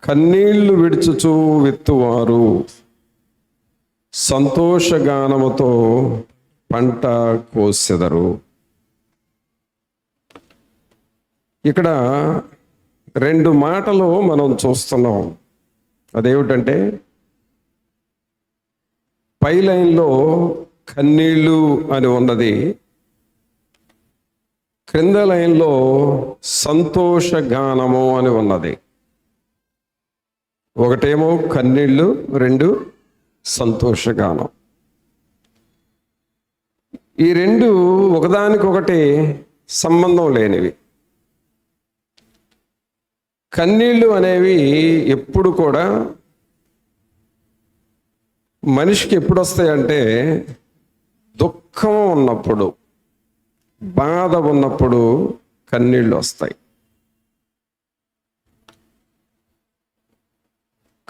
కన్నీళ్లు విడుచుచు విత్తువారు సంతోషగానముతో పంట కోసెదరు. ఇక్కడ రెండు మాటలు మనం చూస్తున్నాం. అదేమిటంటే, పై లైన్లో కన్నీళ్ళు అని ఉన్నది, క్రింద లైన్లో సంతోషగానము అని ఉన్నది. ఒకటేమో కన్నీళ్ళు, రెండు సంతోషగానం. ఈ రెండు ఒకదానికొకటి సంబంధం లేనివి. కన్నీళ్ళు అనేవి ఎప్పుడు కూడా మనిషికి ఎప్పుడు వస్తాయంటే, దుఃఖం ఉన్నప్పుడు, బాధ ఉన్నప్పుడు కన్నీళ్ళు వస్తాయి.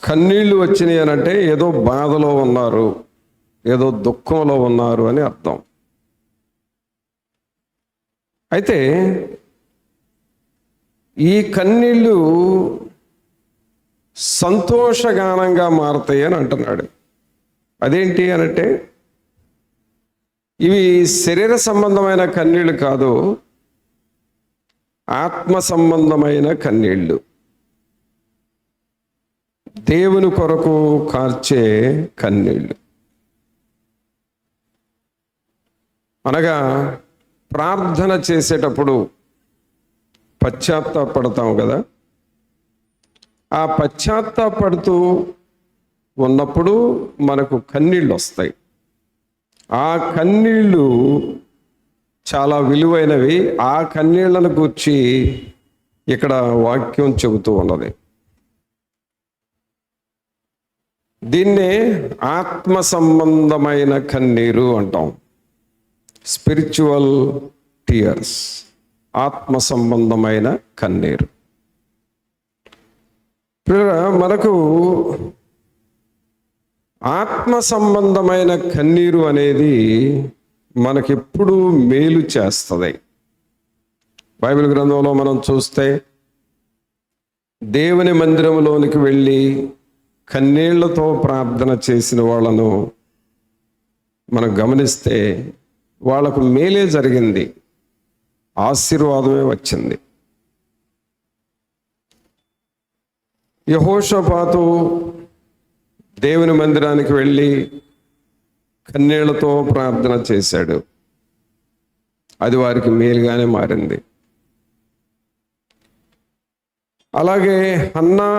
కన్నీళ్ళు వచ్చినాయి అని అంటే ఏదో బాధలో ఉన్నారు, ఏదో దుఃఖంలో ఉన్నారు అని అర్థం. అయితే ఈ కన్నీళ్ళు సంతోషగానంగా మారతాయి అని అంటున్నాడు. అదేంటి అనంటే, ఇవి శరీర సంబంధమైన కన్నీళ్ళు కాదు, ఆత్మ సంబంధమైన కన్నీళ్ళు, దేవుని కొరకు కార్చే కన్నీళ్ళు. అనగా ప్రార్థన చేసేటప్పుడు పశ్చాత్తాపడతాం కదా, ఆ పశ్చాత్తాపడుతూ ఉన్నప్పుడు మనకు కన్నీళ్ళు వస్తాయి. ఆ కన్నీళ్ళు చాలా విలువైనవి. ఆ కన్నీళ్లను గూర్చి ఇక్కడ వాక్యం చెబుతూ ఉన్నది. దీన్నే ఆత్మ సంబంధమైన కన్నీరు అంటాం, స్పిరిచువల్ టీయర్స్, ఆత్మ సంబంధమైన కన్నీరు. మనకు ఆత్మ సంబంధమైన కన్నీరు అనేది మనకెప్పుడు మేలు చేస్తుంది. బైబిల్ గ్రంథంలో మనం చూస్తే, దేవుని మందిరంలోనికి వెళ్ళి కన్నీళ్లతో ప్రార్థన చేసిన వాళ్ళను మనం గమనిస్తే వాళ్ళకు మేలే జరిగింది, ఆశీర్వాదమే వచ్చింది. యెహోషాపాతు దేవుని మందిరానికి వెళ్ళి కన్నీళ్లతో ప్రార్థన చేశాడు, అది వారికి మేలుగానే మారింది. అలాగే హన్నా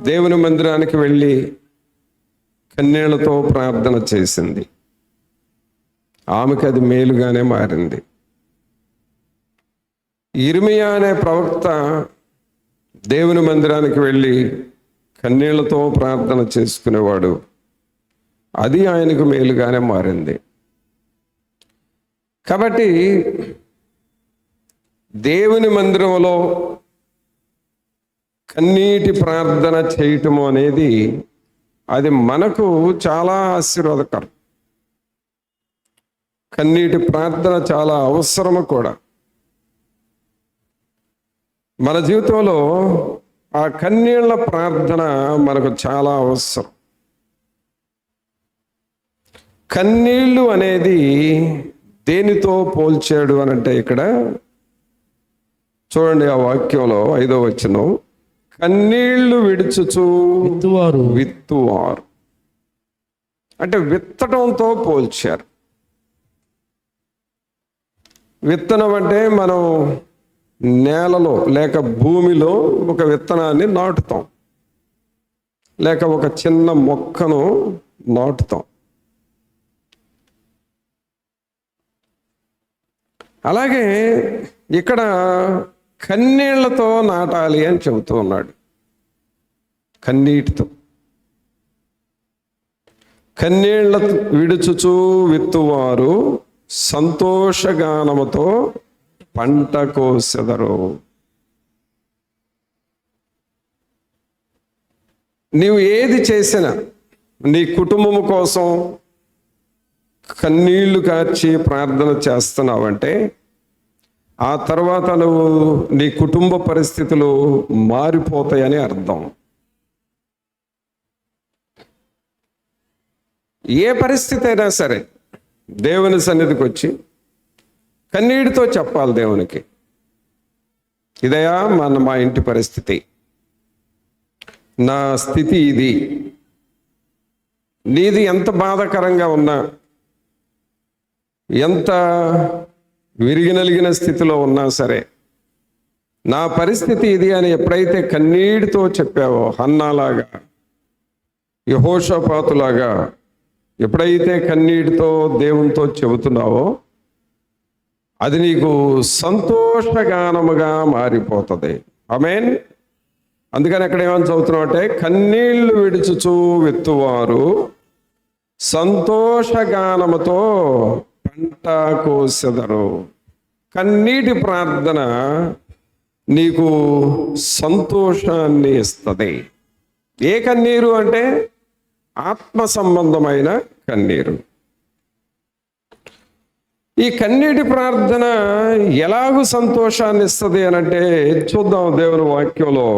దేవుని మందిరానికి వెళ్ళి కన్నీళ్లతో ప్రార్థన చేసింది, ఆమెకి అది మేలుగానే మారింది. ఇర్మియా అనే ప్రవక్త దేవుని మందిరానికి వెళ్ళి కన్నీళ్లతో ప్రార్థన చేసుకునేవాడు, అది ఆయనకు మేలుగానే మారింది. కాబట్టి దేవుని మందిరంలో కన్నీటి ప్రార్థన చేయటము అనేది అది మనకు చాలా ఆశీర్వాదకరం. కన్నీటి ప్రార్థన చాలా అవసరము కూడా. మన జీవితంలో ఆ కన్నీళ్ల ప్రార్థన మనకు చాలా అవసరం. కన్నీళ్ళు అనేది దేనితో పోల్చాడు అని అంటే, ఇక్కడ చూడండి ఆ వాక్యంలో 5వ వచనం, కన్నీళ్లు విడుచుచు విత్తువారు అంటే విత్తడంతో పోల్చారు. విత్తనం అంటే మనం నేలలో లేక భూమిలో ఒక విత్తనాన్ని నాటుతాం, లేక ఒక చిన్న మొక్కను నాటుతాం. అలాగే ఇక్కడ కన్నీళ్లతో నాటాలి అని చెబుతూ ఉన్నాడు. కన్నీటితో, కన్నీళ్ల విడుచుచు విత్తువారు సంతోషగానముతో పంట కోసెదరు. నీవు ఏది చేసినా నీ కుటుంబం కోసం కన్నీళ్లు కార్చి ప్రార్థన చేస్తున్నావంటే, ఆ తర్వాత నువ్వు నీ కుటుంబ పరిస్థితులు మారిపోతాయని అర్థం. ఏ పరిస్థితి అయినా సరే దేవుని సన్నిధికి వచ్చి కన్నీటితో చెప్పాలి దేవునికి, ఇదయా మా ఇంటి పరిస్థితి, నా స్థితి ఇది. నీది ఎంత బాధాకరంగా ఉన్నా, ఎంత విరిగినలిగిన స్థితిలో ఉన్నా సరే, నా పరిస్థితి ఇది అని ఎప్పుడైతే కన్నీటితో చెప్పావో, హన్నాలాగా, యెహోషాపాతులాగా ఎప్పుడైతే కన్నీటితో దేవునితో చెబుతున్నావో అది నీకు సంతోషగానముగా మారిపోతుంది. ఆమేన్. అందుకని అక్కడ ఏమని చదువుతున్నావు అంటే, కన్నీళ్లు విడుచుచూ విత్తువారు సంతోషగానముతో పంట కోసెదరు. కన్నీటి ప్రార్థన నీకు సంతోషాన్ని ఇస్తుంది. ఏ కన్నీరు అంటే ఆత్మ సంబంధమైన కన్నీరు. ఈ కన్నీటి ప్రార్థన ఎలాగూ సంతోషాన్ని ఇస్తుంది అని అంటే చూద్దాం. దేవుని వాక్యంలో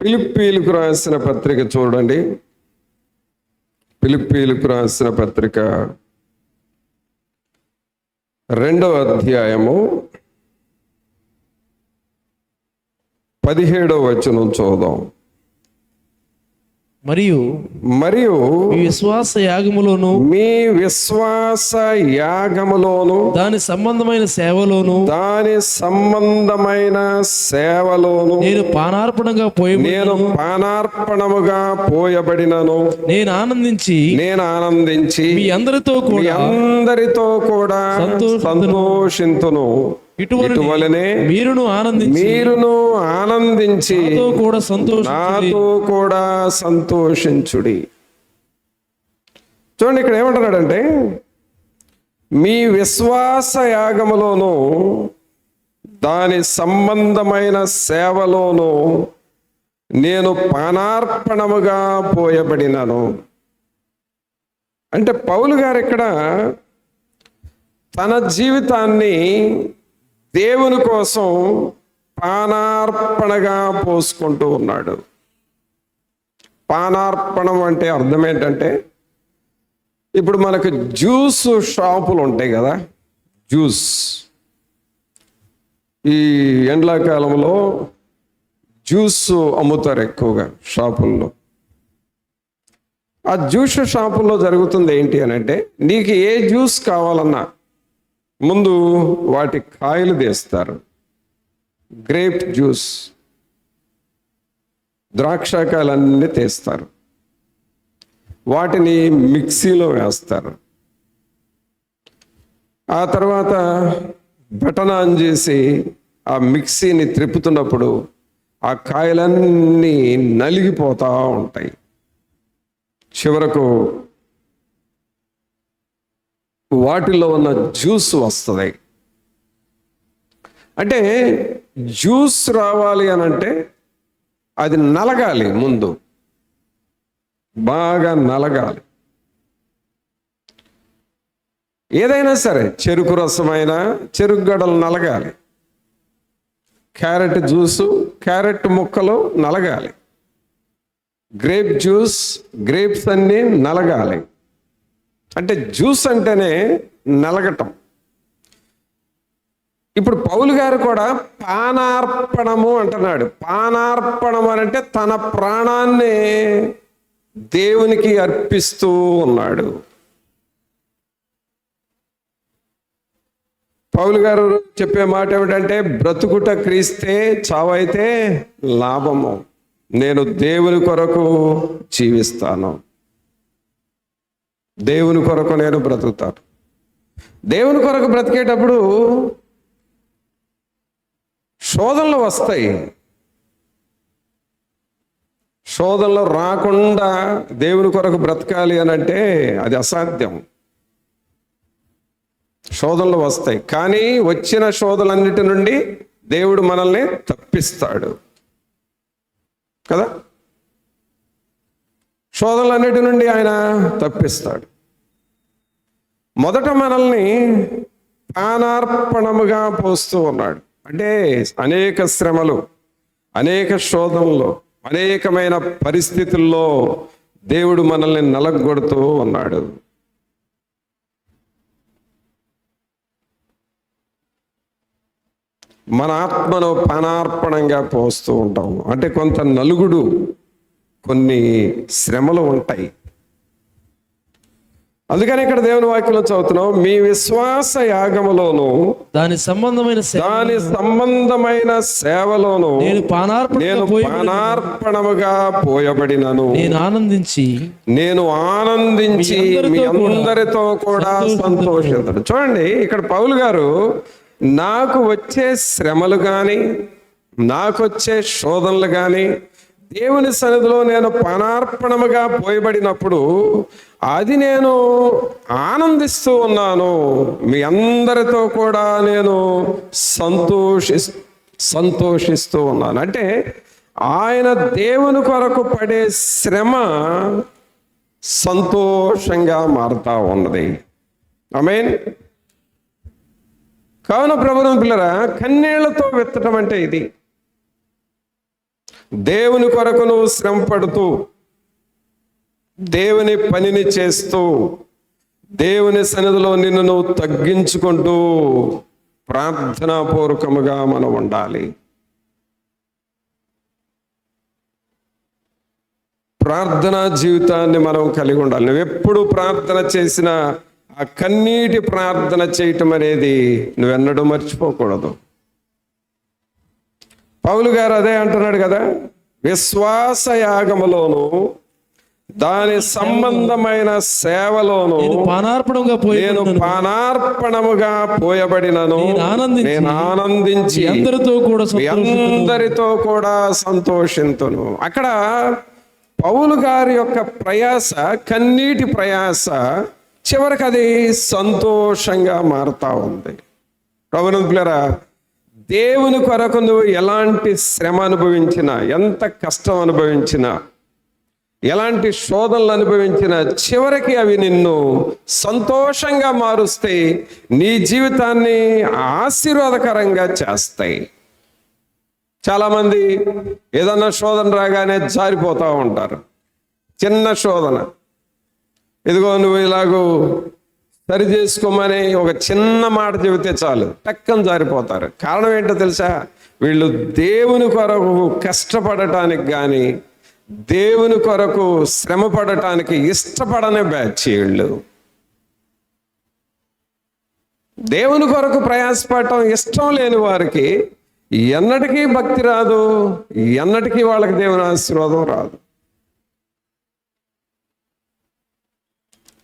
ఫిలిప్పీలకు రాసిన పత్రిక చూడండి. ఫిలిప్పీలకు రాసిన పత్రిక 2వ అధ్యాయము 17వ వచనం చూద్దాం. మరియు మీ విశ్వాస యాగములోను దాని సంబంధమైన సేవలోను నేను పానార్పణముగా పోయబడినను. నేను ఆనందించి మీ అందరితో కూడా సంతోషింతును. ఇటువలనే మీరును ఆనందించి నాతో కూడా సంతోషించుడి. చూడండి, ఇక్కడ ఏమంటున్నాడంటే, మీ విశ్వాస యాగములోను దాని సంబంధమైన సేవలోను నేను పానార్పణముగా పోయబడినాను. అంటే పౌలు గారు ఇక్కడ తన జీవితాన్ని దేవుని కోసం పానార్పణగా పోసుకుంటూ ఉన్నాడు. పానార్పణం అంటే అర్థం ఏంటంటే, ఇప్పుడు మనకు జ్యూస్ షాపులు ఉంటాయి కదా, జ్యూస్. ఈ ఎండాకాలంలో జ్యూస్ అమ్ముతారు ఎక్కువగా షాపుల్లో. ఆ జ్యూస్ షాపుల్లో జరుగుతుంది ఏంటి అని అంటే, నీకు ఏ జ్యూస్ కావాలన్నా ముందు వాటి కాయలు తీస్తారు. గ్రేప్ జ్యూస్, ద్రాక్షకాయలన్నీ తీస్తారు. వాటిని మిక్సీలో వేస్తారు. ఆ తర్వాత బటన్ ఆన్ చేసి ఆ మిక్సీని త్రిప్పుతున్నప్పుడు ఆ కాయలన్నీ నలిగిపోతూ ఉంటాయి. చివరకు వాటిలో ఉన్న జ్యూస్ వస్తుంది. అంటే జ్యూస్ రావాలి అని అంటే అది నలగాలి, ముందు బాగా నలగాలి. ఏదైనా సరే, చెరుకు రసమైనా చెరుకు గడలు నలగాలి. క్యారెట్ జ్యూసు, క్యారెట్ ముక్కలు నలగాలి. గ్రేప్ జ్యూస్, గ్రేప్స్ అన్నీ నలగాలి. అంటే జ్యూస్ అంటేనే నలగటం. ఇప్పుడు పౌలు గారు కూడా పానార్పణము అంటున్నాడు. పానార్పణం అంటే తన ప్రాణాన్ని దేవునికి అర్పిస్తూ ఉన్నాడు. పౌలు గారు చెప్పే మాట ఏమిటంటే, బ్రతుకుట క్రీస్తే, చావైతే లాభము. నేను దేవుని కొరకు జీవిస్తాను, దేవుని కొరకు నేను బ్రతుకుతాను. దేవుని కొరకు బ్రతికేటప్పుడు శోధనలు వస్తాయి. శోధనలు రాకుండా దేవుని కొరకు బ్రతకాలి అని అంటే అది అసాధ్యం. శోధనలు వస్తాయి, కానీ వచ్చిన శోధనలన్నిటి నుండి దేవుడు మనల్ని తప్పిస్తాడు కదా. శోధనలన్నిటి నుండి ఆయన తప్పిస్తాడు. మొదట మనల్ని పానార్పణముగా పోస్తూ ఉన్నాడు. అంటే అనేక శ్రమలు, అనేక శోధనలు, అనేకమైన పరిస్థితుల్లో దేవుడు మనల్ని నలగొడుతూ ఉన్నాడు. మన ఆత్మను పానార్పణంగా పోస్తూ ఉంటాం. అంటే కొంత నలుగుడు, కొన్ని శ్రమలు ఉంటాయి. అందుకని ఇక్కడ దేవుని వాక్యంలో చదువుతున్నాం, మీ విశ్వాస యాగములోను దాని సంబంధమైన సేవలోను నేను పానార్పణముగా పోయబడినను. నేను ఆనందించి మీ అందరితో కూడా సంతోషించను. చూడండి, ఇక్కడ పౌలు గారు నాకు వచ్చే శ్రమలు కానీ, నాకు వచ్చే శోధనలు కానీ, దేవుని సన్నిధిలో నేను పానార్పణముగా పోయబడినప్పుడు అది నేను ఆనందిస్తూ ఉన్నాను. మీ అందరితో కూడా నేను సంతోషిస్తూ ఉన్నాను. అంటే ఆయన దేవుని కొరకు పడే శ్రమ సంతోషంగా మారుతా ఉన్నది. ఆమేన్. కావున ప్రభువుని పిల్లరా, కన్నీళ్లతో విత్తడం అంటే ఇది. దేవుని కొరకు నువ్వు శ్రమ పడుతూ, దేవుని పనిని చేస్తూ, దేవుని సన్నిధిలో నిన్ను నువ్వు తగ్గించుకుంటూ ప్రార్థనాపూర్వకముగా మనం ఉండాలి. ప్రార్థనా జీవితాన్ని మనం కలిగి ఉండాలి. నువ్వు ఎప్పుడు ప్రార్థన చేసినా ఆ కన్నీటి ప్రార్థన చేయటం అనేది నువ్వెన్నడూ మర్చిపోకూడదు. పౌలు గారు అదే అంటున్నాడు కదా, విశ్వాస యాగములోను దాని సంబంధమైన సేవలోను నేను పానార్పణముగా పోయబడినను. నేను ఆనందించి అందరితో కూడా సంతోషింతును. అక్కడ పౌలు గారి యొక్క ప్రయాస, కన్నీటి ప్రయాస చివరికి అది సంతోషంగా మారుతా ఉంది. ప్రభువుని పిల్లరా, దేవుని కొరకు నువ్వు ఎలాంటి శ్రమ అనుభవించినా, ఎంత కష్టం అనుభవించినా, ఎలాంటి శోధనలు అనుభవించినా, చివరికి అవి నిన్ను సంతోషంగా మారుస్తాయి, నీ జీవితాన్ని ఆశీర్వాదకరంగా చేస్తాయి. చాలామంది ఏదన్నా శోధన రాగానే జారిపోతూ ఉంటారు. చిన్న శోధన, ఇదిగో నువ్వు ఇలాగూ సరి చేసుకోమని ఒక చిన్న మాట చెబితే చాలు టక్కన జారిపోతారు. కారణం ఏంటో తెలుసా? వీళ్ళు దేవుని కొరకు కష్టపడటానికి కానీ, దేవుని కొరకు శ్రమ పడటానికి ఇష్టపడనే బ్యాచ్ వీళ్ళు. దేవుని కొరకు ప్రయాసపడటం ఇష్టం లేని వారికి ఎన్నటికీ భక్తి రాదు, ఎన్నటికీ వాళ్ళకి దేవుని ఆశీర్వాదం రాదు.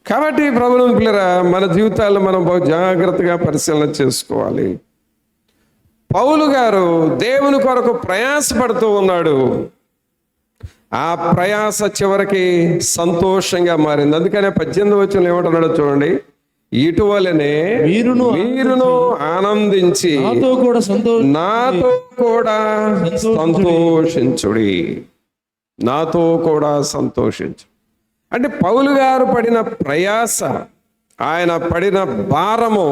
కాబట్టి ప్రభువుని పిల్లరా, మన జీవితాల్లో మనం బహు జాగ్రత్తగా పరిశీలన చేసుకోవాలి. పౌలు గారు దేవుని కొరకు ప్రయాసపడుతూ ఉన్నాడు. ఆ ప్రయాస చివరికి సంతోషంగా మారింది. అందుకనే 18వ వచనంలో ఏమంటున్నాడో చూడండి, ఇటువలనే మీరును ఆనందించి నాతో కూడా సంతోషించుడి. నాతో కూడా సంతోషించు. అంటే పౌలు గారు పడిన ప్రయాస, ఆయన పడిన భారము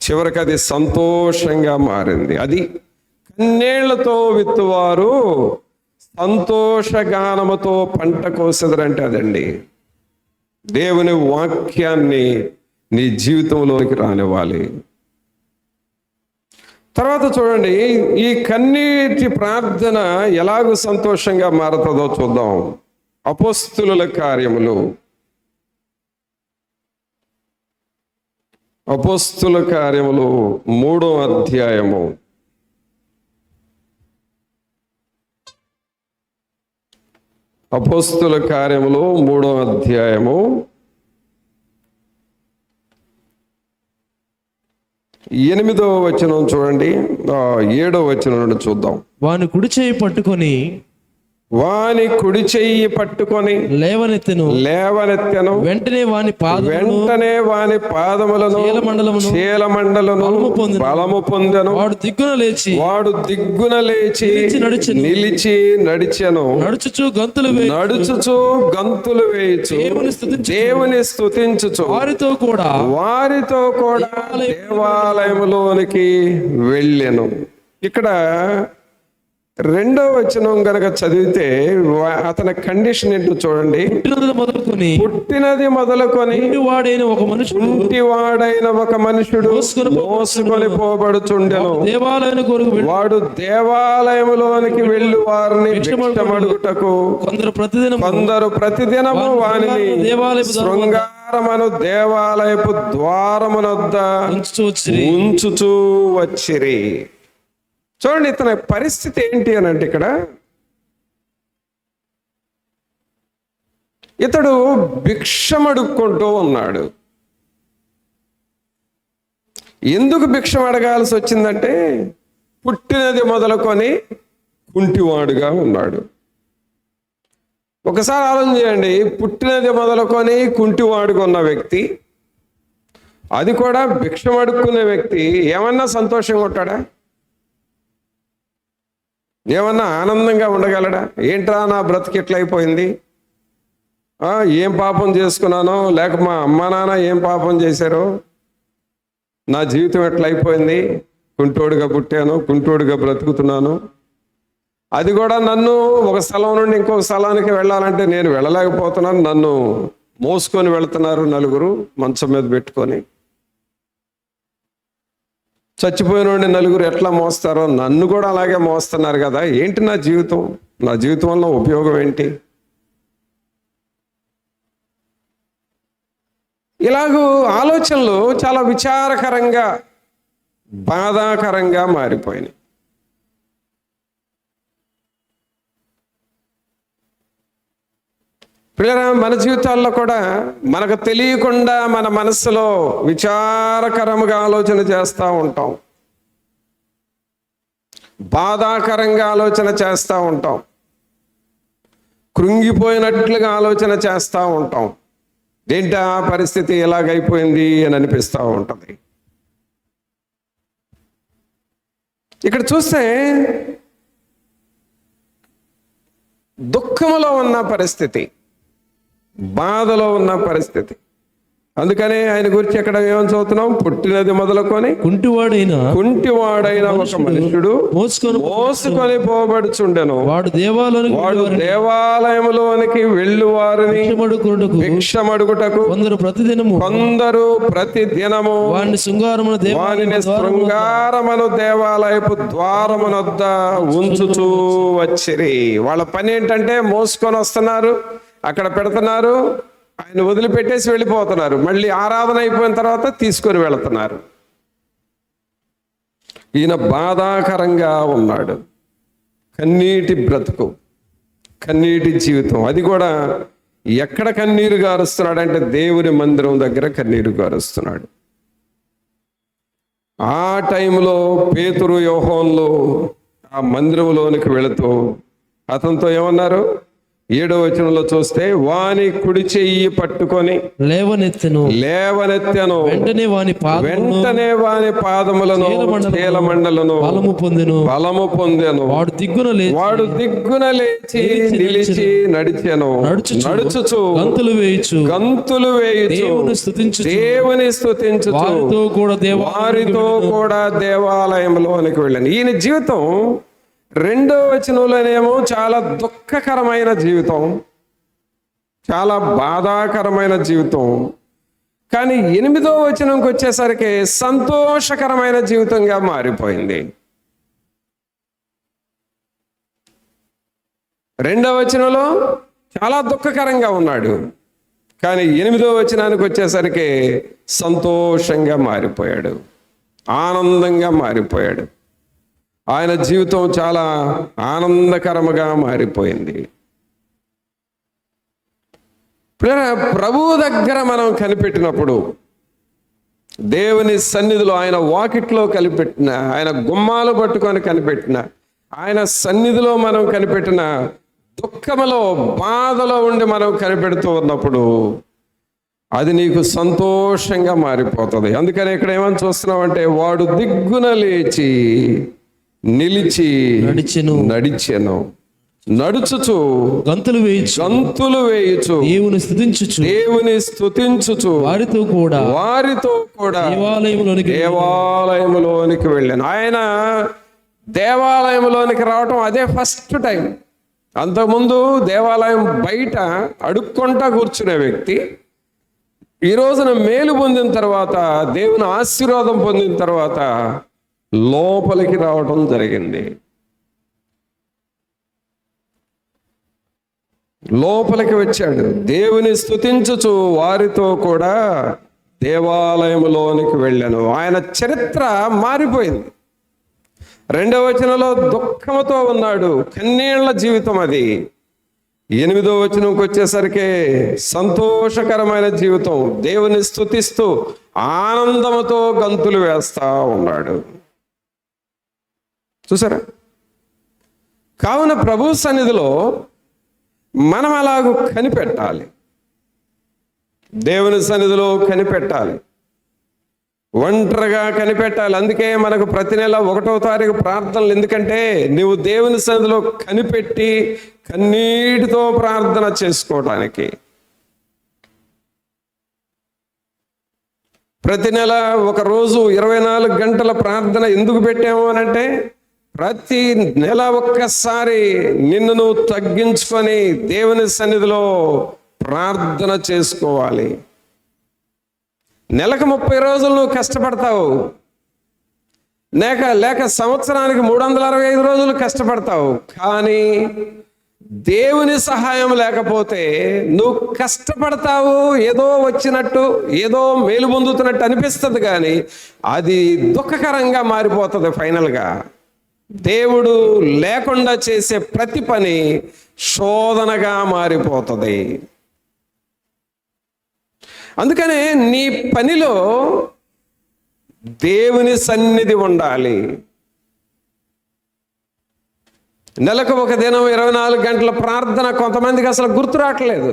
చివరికి అది సంతోషంగా మారింది. అది కన్నీళ్లతో విత్తువారు సంతోషగానముతో పంట కోసెదరంటే అదండి. దేవుని వాక్యాన్ని నీ జీవితంలోకి రానివ్వాలి. తర్వాత చూడండి, ఈ కన్నీటి ప్రార్థన ఎలాగూ సంతోషంగా మారుతుందో చూద్దాం. అపోస్తుల కార్యములు 3వ అధ్యాయము. అపోస్తుల కార్యములు 3వ అధ్యాయము 8వ వచనం చూడండి, 7వ వచనం నుండి చూద్దాం. వాని కుడి చేయి పట్టుకొని లేవనెత్తెను. వెంటనే వాని పాదములను చీలమండలను బలము పొందెను. వాడు దిగ్గున లేచి నిలిచి నడిచెను. నడుచుచు గంతులు వేయుచు దేవుని స్తుతించుచు వారితో కూడా దేవాలయములోనికి వెళ్ళెను. ఇక్కడ 2వ వచనం గనక చదివితే అతని కండిషన్ ఏంటో చూడండి. పుట్టినది మొదలుకొని వాడైన ఒక మనుషుడు కుంటివాడైన ఒక మనుషుడు మోసుకొని పోబడుచుండెను. వాడు దేవాలయములోనికి వెళ్ళు వారిని భిక్షమడుగుటకు కొందరు ప్రతిదినము వానిని శృంగారమును దేవాలయపు ద్వారమునొద్ద ఉంచుచూ వచ్చిరి. చూడండి ఇతని పరిస్థితి ఏంటి అని అంటే, ఇక్కడ ఇతడు భిక్షమడుక్కుంటూ ఉన్నాడు. ఎందుకు భిక్షం అడగాల్సి వచ్చిందంటే, పుట్టినది మొదలుకొని కుంటివాడుగా ఉన్నాడు. ఒకసారి ఆలోచన చేయండి, పుట్టినది మొదలుకొని కుంటివాడుగా ఉన్న వ్యక్తి, అది కూడా భిక్షం అడుక్కునే వ్యక్తి ఏమన్నా సంతోషంగా ఉంటాడా? ఏమన్నా ఆనందంగా ఉండగలడా? ఏంట్రా నా బ్రతికి ఎట్లయిపోయింది, ఏం పాపం చేసుకున్నానో, లేక మా అమ్మా నాన్న ఏం పాపం చేశారో, నా జీవితం ఎట్లయిపోయింది, కుంటోడుగా పుట్టాను, కుంటోడుగా బ్రతుకుతున్నాను, అది కూడా నన్ను ఒక స్థలం నుండి ఇంకొక స్థలానికి వెళ్ళాలంటే నేను వెళ్ళలేకపోతున్నాను, నన్ను మోసుకొని వెళుతున్నారు నలుగురు మంచం మీద పెట్టుకొని. చచ్చిపోయిన నలుగురు ఎట్లా మోస్తారో నన్ను కూడా అలాగే మోస్తున్నారు కదా, ఏంటి నా జీవితం, నా జీవితం వల్ల ఉపయోగం ఏంటి? ఇలాగూ ఆలోచనలు చాలా విచారకరంగా, బాధాకరంగా మారిపోయినాయి. ప్రియరా, మన జీవితాల్లో కూడా మనకు తెలియకుండా మన మనస్సులో విచారకరముగా ఆలోచన చేస్తూ ఉంటాం, బాధాకరంగా ఆలోచన చేస్తూ ఉంటాం, కృంగిపోయినట్లుగా ఆలోచన చేస్తూ ఉంటాం. ఏంటా పరిస్థితి ఎలాగైపోయింది అని అనిపిస్తూ ఉంటుంది. ఇక్కడ చూస్తే దుఃఖములో ఉన్న పరిస్థితి, బాధలో ఉన్న పరిస్థితి. అందుకనే ఆయన గురించి ఎక్కడ ఏమని చదువుతున్నాం, పుట్టినది మొదలుకొని కుంటివాడైన ఒక మనుషుడు మోసుకొని పోబడుచుండెను. వాడు దేవాలయములోనికి వెళ్ళు వారిని భిక్షమడుగుటకు కొందరు ప్రతిదినము వానిని శృంగారమును దేవాలయపు ద్వారమునొద్ద ఉంచుచూ వచ్చిరి. వాళ్ళ పని ఏంటంటే మోసుకొని వస్తున్నారు, అక్కడ పెడుతున్నారు, ఆయన వదిలిపెట్టేసి వెళ్ళిపోతున్నారు, మళ్ళీ ఆరాధన అయిపోయిన తర్వాత తీసుకొని వెళుతున్నారు. ఈయన బాధాకరంగా ఉన్నాడు, కన్నీటి బ్రతుకు, కన్నీటి జీవితం. అది కూడా ఎక్కడ కన్నీరు గారుస్తున్నాడు అంటే దేవుని మందిరం దగ్గర కన్నీరు గారుస్తున్నాడు. ఆ టైంలో పేతురు యోహానులు ఆ మందిరంలోనికి వెళుతూ అతనితో ఏమన్నారు, 7వ వచనంలో చూస్తే, వాని కుడి చెయ్యి పట్టుకొని లేవనెత్తెను, వెంటనే వాని పాదములను చీలమండలను బలము పొందెను. వాడు దిగ్గున లేచి నిలిచి నడుచుచు గంతులు వేయుచు దేవుని స్తుతించుచు వారితో కూడా దేవాలయంలోనికి వెళ్ళాను. ఈయన జీవితం 2వ వచనంలోనేమో చాలా దుఃఖకరమైన జీవితం, చాలా బాధాకరమైన జీవితం. కానీ 8వ వచనంకి వచ్చేసరికి సంతోషకరమైన జీవితంగా మారిపోయింది. 2వ వచనంలో చాలా దుఃఖకరంగా ఉన్నాడు, కానీ 8వ వచనానికి వచ్చేసరికి సంతోషంగా మారిపోయాడు, ఆనందంగా మారిపోయాడు. ఆయన జీవితం చాలా ఆనందకరముగా మారిపోయింది. ప్రభువు దగ్గర మనం కనిపెట్టినప్పుడు, దేవుని సన్నిధిలో ఆయన వాకిట్లో కనిపెట్టిన, ఆయన గుమ్మాలు పట్టుకొని కనిపెట్టిన, ఆయన సన్నిధిలో మనం కనిపెట్టిన దుఃఖములో, బాధలో ఉండి మనం కనిపెడుతూ ఉన్నప్పుడు అది నీకు సంతోషంగా మారిపోతుంది. అందుకని ఇక్కడ ఏమని చూస్తున్నామంటే, వాడు దిగ్గున లేచి నిలిచి నడిచెను, నడుచుచు గంతులు వేయుచు దేవుని స్తుతించుచు వారితో కూడా దేవాలయములోనికి వెళ్ళాను. ఆయన దేవాలయంలోనికి రావటం అదే ఫస్ట్ టైం. అంతకుముందు దేవాలయం బయట అడుక్కుంటా కూర్చునే వ్యక్తి ఈ రోజున మేలు పొందిన తర్వాత, దేవుని ఆశీర్వాదం పొందిన తర్వాత లోపలికి రావటం జరిగింది. లోపలికి వచ్చాడు. దేవుని స్తుతించుచు వారితో కూడా దేవాలయంలోనికి వెళ్ళాను. ఆయన చరిత్ర మారిపోయింది. 2వ వచనంలో దుఃఖంతో ఉన్నాడు, కన్నీళ్ల జీవితం అది. 8వ వచనంకి వచ్చేసరికి సంతోషకరమైన జీవితం, దేవుని స్తుతిస్తూ ఆనందముతో గంతులు వేస్తా ఉన్నాడు. చూసారా? కావున ప్రభు సన్నిధిలో మనం అలాగూ కనిపెట్టాలి, దేవుని సన్నిధిలో కనిపెట్టాలి, ఒంటరిగా కనిపెట్టాలి. అందుకే మనకు ప్రతి నెల 1వ తారీఖు ప్రార్థనలు. ఎందుకంటే నీవు దేవుని సన్నిధిలో కనిపెట్టి కన్నీటితో ప్రార్థన చేసుకోవటానికి. ప్రతి నెల ఒక రోజు 24 గంటల ప్రార్థన ఎందుకు పెట్టాము అనంటే, ప్రతి నెల ఒక్కసారి నిన్ను నువ్వు తగ్గించుకొని దేవుని సన్నిధిలో ప్రార్థన చేసుకోవాలి. నెలకు 30 రోజులు నువ్వు కష్టపడతావు, లేక సంవత్సరానికి 365 రోజులు కష్టపడతావు. కానీ దేవుని సహాయం లేకపోతే నువ్వు కష్టపడతావు, ఏదో వచ్చినట్టు, ఏదో మేలు పొందుతున్నట్టు అనిపిస్తుంది, కానీ అది దుఃఖకరంగా మారిపోతుంది. ఫైనల్గా దేవుడు లేకుండా చేసే ప్రతి పని శోధనగా మారిపోతుంది. అందుకనే నీ పనిలో దేవుని సన్నిధి ఉండాలి. నెలకు ఒక దినం 24 గంటల ప్రార్థన కొంతమందికి అసలు గుర్తు రావట్లేదు.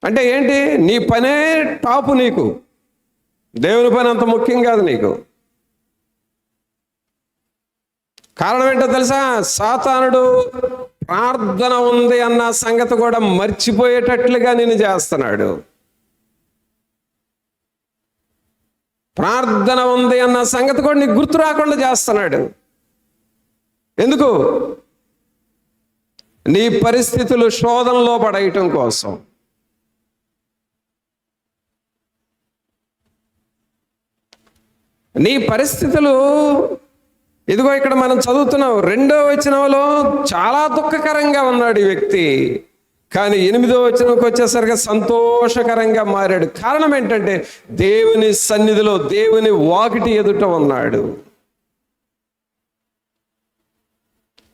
అంటే ఏంటి? నీ పనే టాపు, నీకు దేవుని పని అంత ముఖ్యం కాదు నీకు. కారణం ఏంటో తెలుసా? సాతానుడు ప్రార్థన ఉంది అన్న సంగతి కూడా మర్చిపోయేటట్లుగా నిన్ను చేస్తున్నాడు. ప్రార్థన ఉంది అన్న సంగతి కూడా నీకు గుర్తు రాకుండా చేస్తున్నాడు. ఎందుకు? నీ పరిస్థితులు శోధనలో పడేయటం కోసం. నీ పరిస్థితులు ఇదిగో ఇక్కడ మనం చదువుతున్నాం. 2వ వచనంలో చాలా దుఃఖకరంగా ఉన్నాడు ఈ వ్యక్తి, కానీ 8వ వచనంకి వచ్చేసరికి సంతోషకరంగా మారాడు. కారణం ఏంటంటే దేవుని సన్నిధిలో, దేవుని వాకిటి ఎదుట ఉన్నాడు.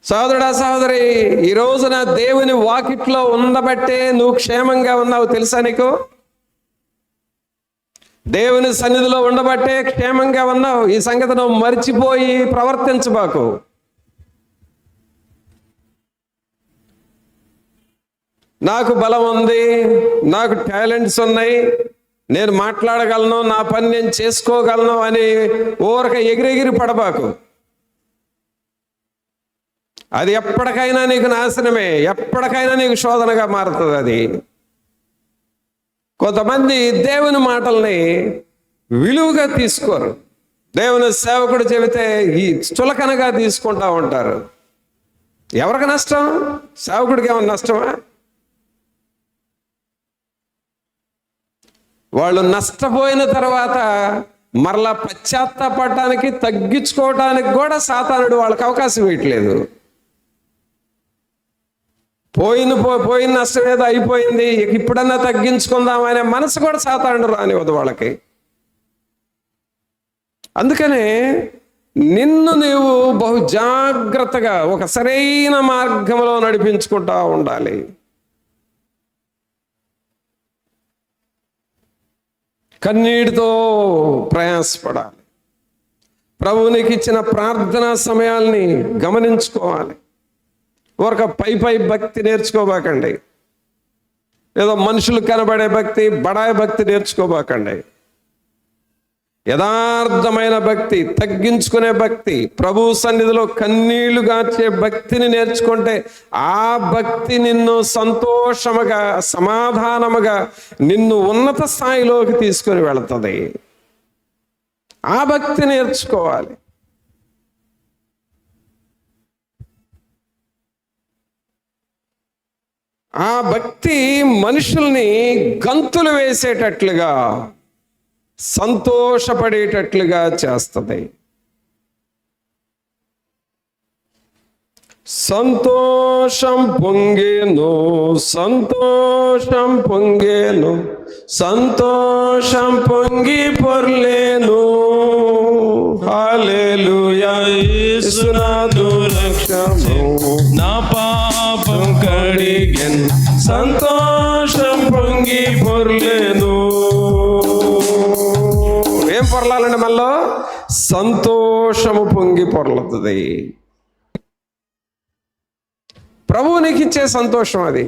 సోదరుడా, సహోదరి, ఈ రోజున దేవుని వాకిట్లో ఉండబట్టే నువ్వు క్షేమంగా ఉన్నావు. తెలుసా నీకు? దేవుని సన్నిధిలో ఉండబట్టే క్షేమంగా ఉన్నావు. ఈ సంగతి నువ్వు మర్చిపోయి ప్రవర్తించబాకు. నాకు బలం ఉంది, నాకు టాలెంట్స్ ఉన్నాయి, నేను మాట్లాడగలను, నా పని నేను చేసుకోగలను అని ఊరక ఎగిరెగిరి పడబాకు. అది ఎప్పటికైనా నీకు నాశనమే, ఎప్పటికైనా నీకు శోధనగా మారుతుంది. అది కొంతమంది దేవుని మాటల్ని విలువగా తీసుకోరు. దేవుని సేవకుడు చెబితే ఈ చులకనగా తీసుకుంటా ఉంటారు. ఎవరికి నష్టం? సేవకుడికి ఏమన్నా నష్టమా? వాళ్ళు నష్టపోయిన తర్వాత మరలా పశ్చాత్తాపడటానికి, తగ్గించుకోవటానికి కూడా సాతానుడు వాళ్ళకి అవకాశం ఇవ్వట్లేదు. పోయిన నష్టం ఏదో అయిపోయింది, ఇప్పుడన్నా తగ్గించుకుందాం అనే మనసు కూడా సాతానుడు రానివ్వదు వాళ్ళకి. అందుకనే నిన్ను నీవు బహు జాగ్రత్తగా ఒక సరైన మార్గంలో నడిపించుకుంటా ఉండాలి. కన్నీటితో ప్రయాసపడాలి. ప్రభువు నీకు ఇచ్చిన ప్రార్థనా సమయాల్ని గమనించుకోవాలి. ఒక పై భక్తి నేర్చుకోబాకండి. ఏదో మనుషులు కనబడే భక్తి, బడాయి భక్తి నేర్చుకోబాకండి. యథార్థమైన భక్తి, తగ్గించుకునే భక్తి, ప్రభు సన్నిధిలో కన్నీళ్లు గార్చే భక్తిని నేర్చుకుంటే ఆ భక్తి నిన్ను సంతోషముగా, సమాధానముగా, నిన్ను ఉన్నత స్థాయిలోకి తీసుకొని వెళుతుంది. ఆ భక్తి నేర్చుకోవాలి. ఆ భక్తి మనుషుల్ని గంతులు వేసేటట్లుగా, సంతోషపడేటట్లుగా చేస్తుంది. సంతోషం పొంగేను, సంతోషం పొంగేను, సంతోషం పొంగి పొర్లేను. హల్లెలూయా యేసునాథు రక్షము, నా పాపం కడిగెన్, సంతోషం పొంగి పొర్లేను. ఏం పొరలాలండి మనలో? సంతోషము పొంగి పొర్లుతుంది. ప్రభువు నీకు ఇచ్చే సంతోషం అది.